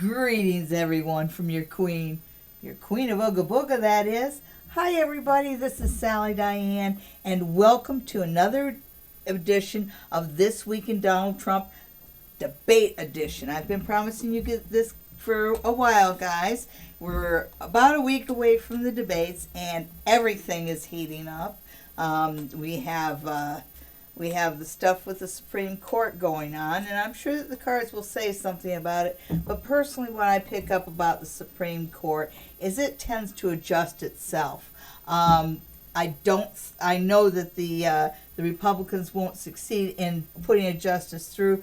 Greetings, everyone, from your queen of Ooga Booga, that is. Hi, everybody, this is Sally Diane, and welcome to another edition of This Week in Donald Trump Debate Edition. I've been promising you this for a while, guys. We're about a week away from the debates, and everything is heating up. We have the stuff with the Supreme Court going on, and I'm sure that the cards will say something about it. But personally, what I pick up about the Supreme Court is it tends to adjust itself. I know that the Republicans won't succeed in putting a justice through,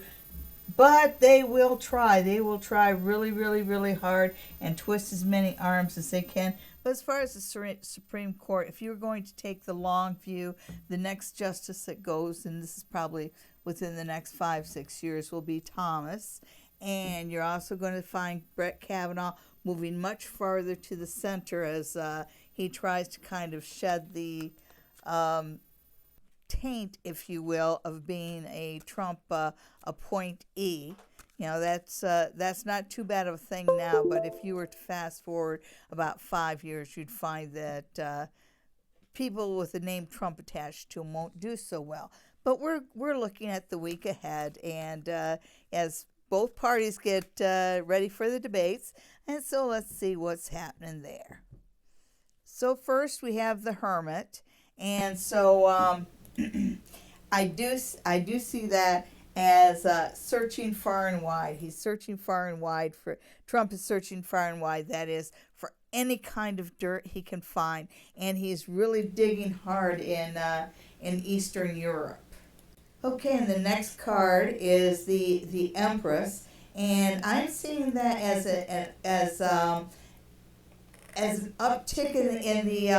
but they will try. They will try really, really, really hard and twist as many arms as they can. But as far as the Supreme Court, if you're going to take the long view, the next justice that goes, and this is probably within the next 5-6 years, will be Thomas. And you're also going to find Brett Kavanaugh moving much farther to the center as he tries to kind of shed the taint, if you will, of being a Trump appointee. You know, that's not too bad of a thing now, but if you were to fast forward about 5 years, you'd find that people with the name Trump attached to them won't do so well. But we're looking at the week ahead, and as both parties get ready for the debates, and so let's see what's happening there. So first we have the Hermit, and so I do see that as searching far and wide. He's searching far and wide for Trump is searching far and wide. That is for any kind of dirt he can find, and he's really digging hard in Eastern Europe. Okay, and the next card is the Empress, and I'm seeing that as an uptick in the.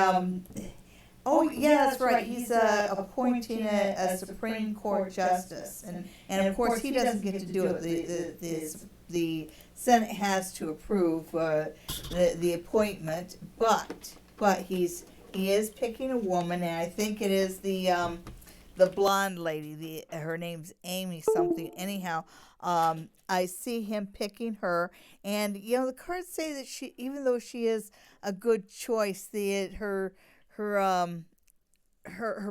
Oh, yeah, that's right. He's appointing a Supreme Court justice, and of course he doesn't get to do it. The Senate has to approve the appointment, but he is picking a woman, and I think it is the blonde lady. Her name's Amy something. Anyhow, I see him picking her, and the cards say that she, even though she is a good choice, her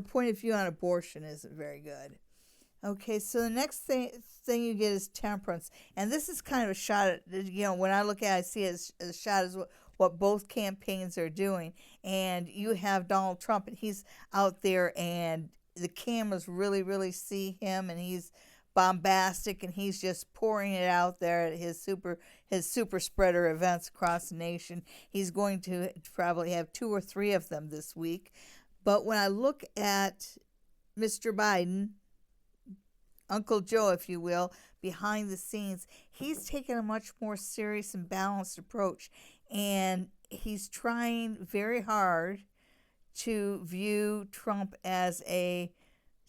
point of view on abortion isn't very good. Okay, so the next thing you get is Temperance, and this is kind of a shot at, when I look at it, I see it as a shot as what both campaigns are doing, and you have Donald Trump, and he's out there, and the cameras really, really see him, and he's bombastic, and he's just pouring it out there at his super spreader events across the nation. He's going to probably have 2 or 3 of them this week. But when I look at Mr. Biden, Uncle Joe, if you will, behind the scenes, he's taken a much more serious and balanced approach, and he's trying very hard to view Trump as a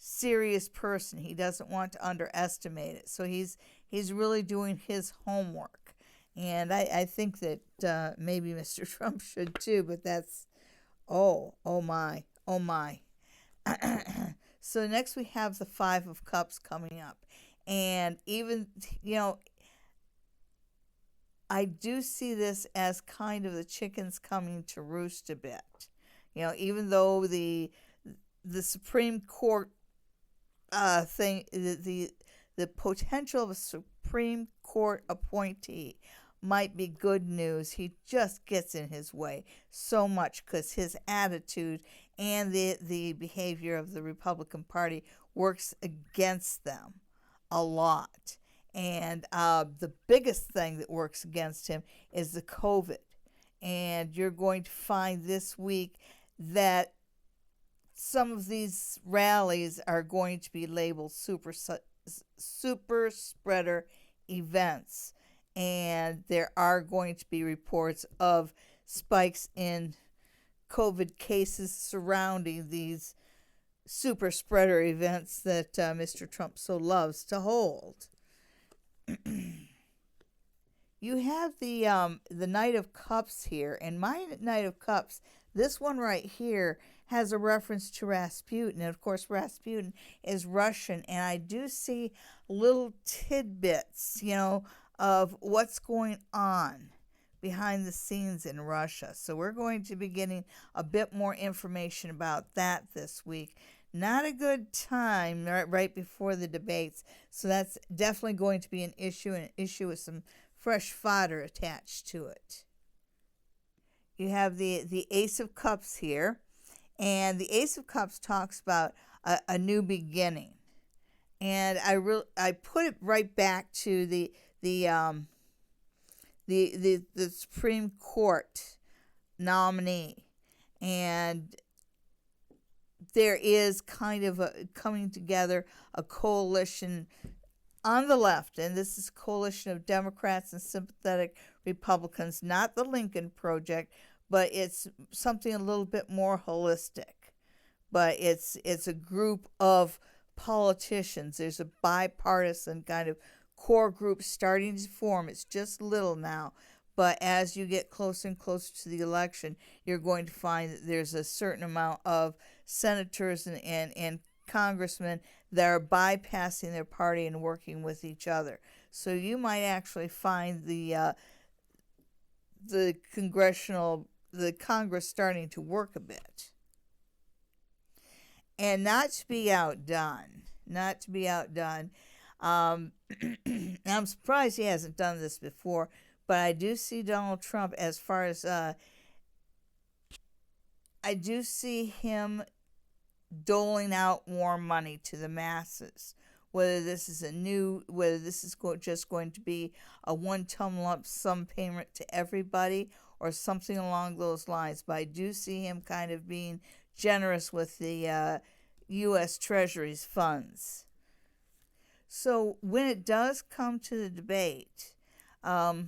serious person. He doesn't want to underestimate it. So he's really doing his homework. And I think that maybe Mr. Trump should too, but that's, oh my. So next we have the 5 of Cups coming up. And even, I do see this as kind of the chickens coming to roost a bit. Even though the Supreme Court thing, the potential of a Supreme Court appointee might be good news. He just gets in his way so much because his attitude and the behavior of the Republican Party works against them a lot. And the biggest thing that works against him is the COVID. And you're going to find this week that some of these rallies are going to be labeled super spreader events, and there are going to be reports of spikes in COVID cases surrounding these super spreader events that Mr. Trump so loves to hold. You have the Knight of Cups here, and my Knight of Cups, this one right here, has a reference to Rasputin. And of course, Rasputin is Russian, and I do see little tidbits, of what's going on behind the scenes in Russia. So we're going to be getting a bit more information about that this week. Not a good time right before the debates. So that's definitely going to be an issue, and an issue with some fresh fodder attached to it. You have the Ace of Cups here, and the Ace of Cups talks about a new beginning. And I put it right back to the Supreme Court nominee, and there is kind of a coming together a coalition on the left, and this is a coalition of Democrats and sympathetic Republicans, not the Lincoln Project, but it's something a little bit more holistic. But it's a group of politicians. There's a bipartisan kind of core group starting to form. It's just little now, but as you get closer and closer to the election, you're going to find that there's a certain amount of senators and congressmen that are bypassing their party and working with each other. So you might actually find the Congress starting to work a bit. And not to be outdone, I'm surprised he hasn't done this before, but I do see Donald Trump as far as I do see him doling out more money to the masses. Whether this is just going to be a one-time lump sum payment to everybody or something along those lines. But I do see him kind of being generous with the U.S. Treasury's funds. So when it does come to the debate, I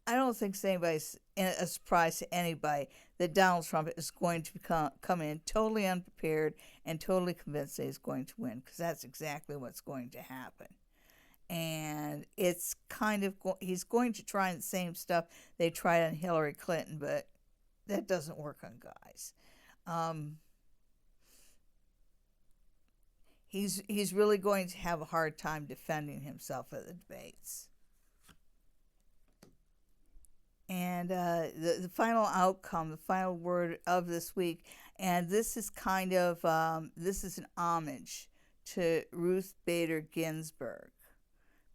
don't think it's a surprise to anybody that Donald Trump is going to come in totally unprepared and totally convinced that he's going to win, because that's exactly what's going to happen. And it's kind of he's going to try the same stuff they tried on Hillary Clinton, but that doesn't work on guys. He's really going to have a hard time defending himself at the debates. And the final outcome, the final word of this week, and this is kind of this is an homage to Ruth Bader Ginsburg,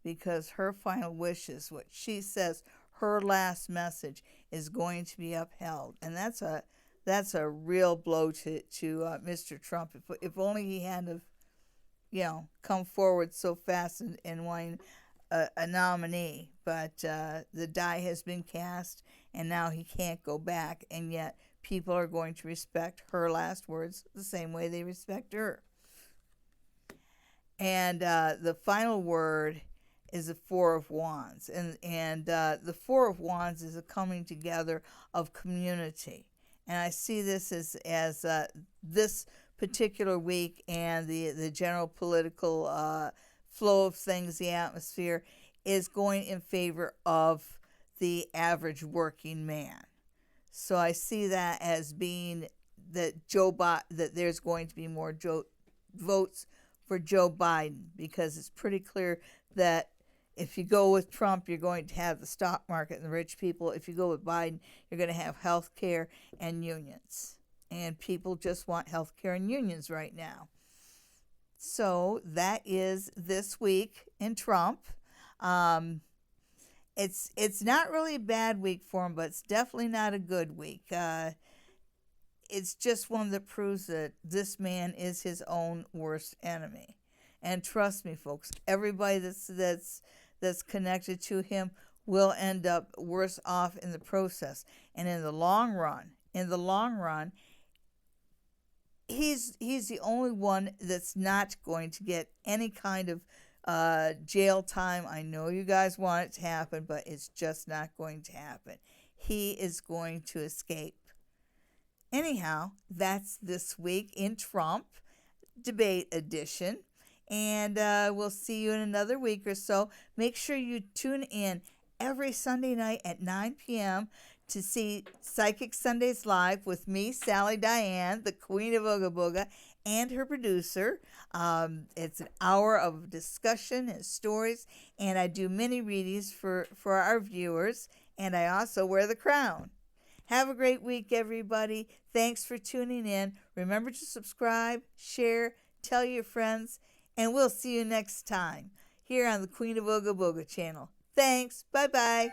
because her final wishes, what she says, her last message is going to be upheld, and that's a real blow to Mr. Trump. If only he hadn't have, come forward so fast and wanting a nominee, but the die has been cast, and now he can't go back, and yet people are going to respect her last words the same way they respect her. And the final word is the Four of Wands, and the Four of Wands is a coming together of community, and I see this as this particular week and the general political flow of things, the atmosphere is going in favor of the average working man. So I see that as being that that there's going to be more votes for Joe Biden, because it's pretty clear that if you go with Trump, you're going to have the stock market and the rich people. If you go with Biden, you're going to have health care and unions. And people just want health care and unions right now. So that is this week in Trump. It's not really a bad week for him, but it's definitely not a good week. It's just one that proves that this man is his own worst enemy. And trust me, folks, everybody that's connected to him will end up worse off in the process. And in the long run, he's the only one that's not going to get any kind of jail time. I know you guys want it to happen, but it's just not going to happen. He is going to escape. Anyhow, that's this week in Trump Debate Edition. And we'll see you in another week or so. Make sure you tune in every Sunday night at 9 p.m. to see Psychic Sundays Live with me, Sally Diane, the Queen of Ooga Booga, and her producer. It's an hour of discussion and stories, and I do mini readings for our viewers, and I also wear the crown. Have a great week, everybody. Thanks for tuning in. Remember to subscribe, share, tell your friends, and we'll see you next time here on the Queen of Ooga Booga channel. Thanks. Bye-bye.